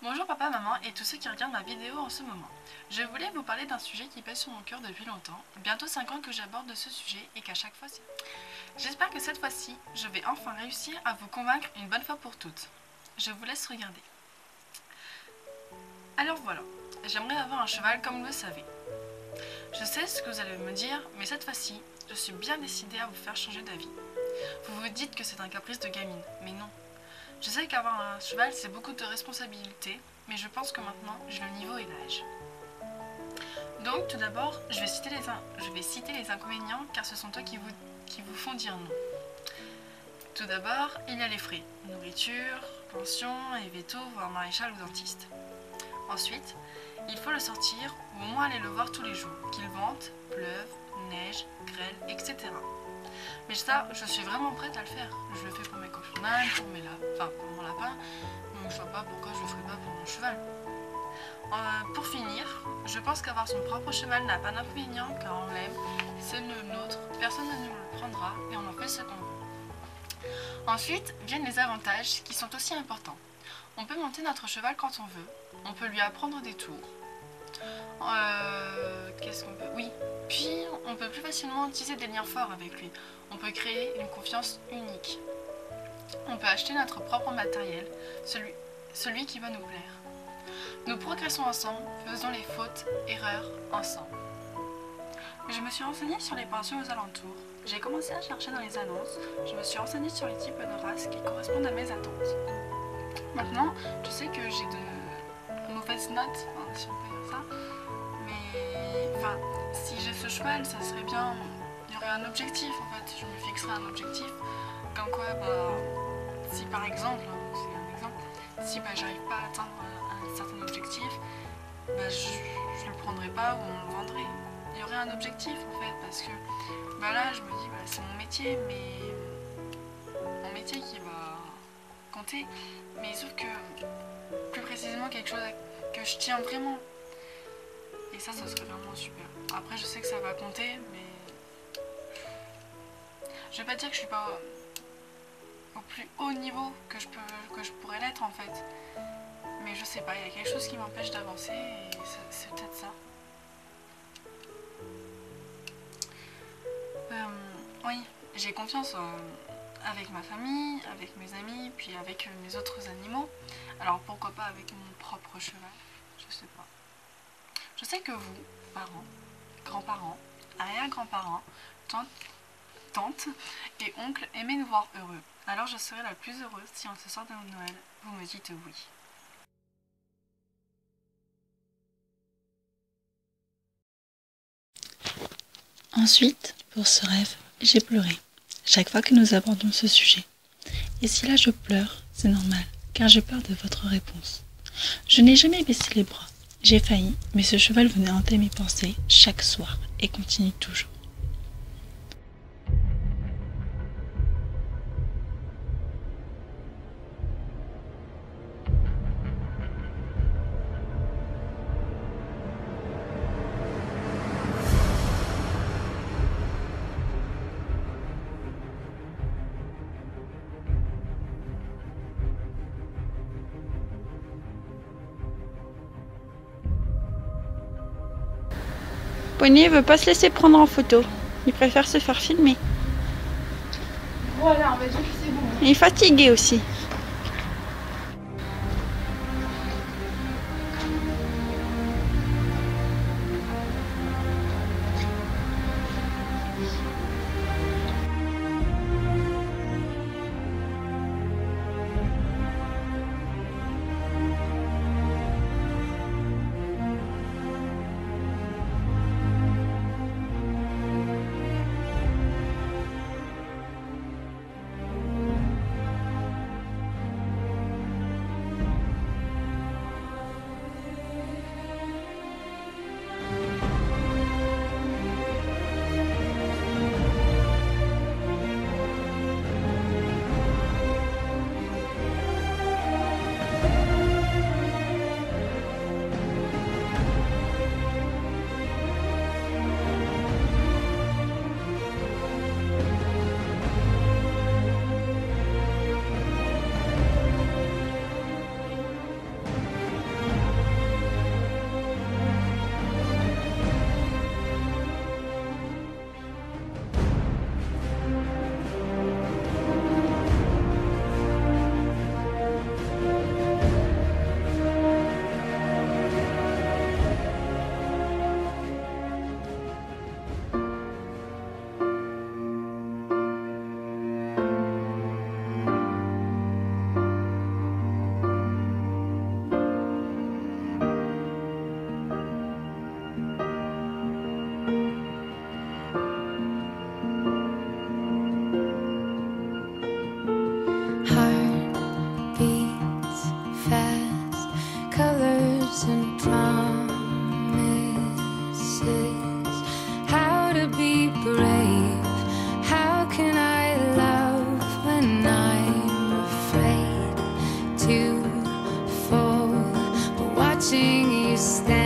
Bonjour papa, maman et tous ceux qui regardent ma vidéo en ce moment. Je voulais vous parler d'un sujet qui pèse sur mon cœur depuis longtemps. Bientôt 5 ans que j'aborde ce sujet et qu'à chaque fois c'est... J'espère que cette fois-ci, je vais enfin réussir à vous convaincre une bonne fois pour toutes. Je vous laisse regarder. Alors voilà, j'aimerais avoir un cheval comme vous le savez. Je sais ce que vous allez me dire, mais cette fois-ci, je suis bien décidée à vous faire changer d'avis. Vous vous dites que c'est un caprice de gamine, mais non. Je sais qu'avoir un cheval, c'est beaucoup de responsabilités, mais je pense que maintenant, j'ai le niveau et l'âge. Donc, tout d'abord, je vais citer les inconvénients, car ce sont eux qui vous font dire non. Tout d'abord, il y a les frais, nourriture, pension, et veto, voire maréchal ou dentiste. Ensuite, il faut le sortir, ou au moins aller le voir tous les jours, qu'il vente, pleuve, neige, grêle, etc. Mais ça, je suis vraiment prête à le faire. Je le fais pour mes copines, pour mon lapin, donc je vois pas pourquoi je le ferais pas pour mon cheval. Pour finir, je pense qu'avoir son propre cheval n'a pas d'inconvénient car on l'aime, c'est le nôtre, personne ne nous le prendra et on en fait ce qu'on veut. Ensuite viennent les avantages qui sont aussi importants. On peut monter notre cheval quand on veut, on peut lui apprendre des tours. Qu'est-ce qu'on peut... Oui, puis on peut plus facilement utiliser des liens forts avec lui. On peut créer une confiance unique. On peut acheter notre propre matériel, celui qui va nous plaire. Nous progressons ensemble, faisons les fautes, erreurs ensemble. Je me suis renseignée sur les pensions aux alentours. J'ai commencé à chercher dans les annonces. Je me suis renseignée sur les types de races qui correspondent à mes attentes. Maintenant, je sais que j'ai de mauvaises notes, si on peut dire ça. Si j'ai ce cheval, ça serait bien, il y aurait un objectif en fait, je me fixerais un objectif, comme quoi, si par exemple, c'est un exemple, si j'arrive pas à atteindre un certain objectif, je le prendrais pas ou on le vendrait. Il y aurait un objectif en fait, parce que là je me dis, c'est mon métier, mais mon métier qui va compter, mais sauf que plus précisément quelque chose que je tiens vraiment. Et ça serait vraiment super. Après, je sais que ça va compter, mais je vais pas dire que je suis pas au plus haut niveau que je pourrais l'être en fait. Mais je sais pas, il y a quelque chose qui m'empêche d'avancer et c'est peut-être ça. Oui, j'ai confiance avec ma famille, avec mes amis, puis avec mes autres animaux. Alors pourquoi pas avec mon propre cheval? Je sais pas. Je sais que vous, parents, grands-parents, arrière-grands-parents, tantes et oncles aimez nous voir heureux. Alors je serai la plus heureuse si en ce soir de Noël, vous me dites oui. Ensuite, pour ce rêve, j'ai pleuré, chaque fois que nous abordons ce sujet. Et si là je pleure, c'est normal, car j'ai peur de votre réponse. Je n'ai jamais baissé les bras. J'ai failli, mais ce cheval venait hanter mes pensées chaque soir et continue toujours. Poney veut pas se laisser prendre en photo. Il préfère se faire filmer. Voilà, on va dire que c'est bon. Il est fatigué aussi. watching you stand.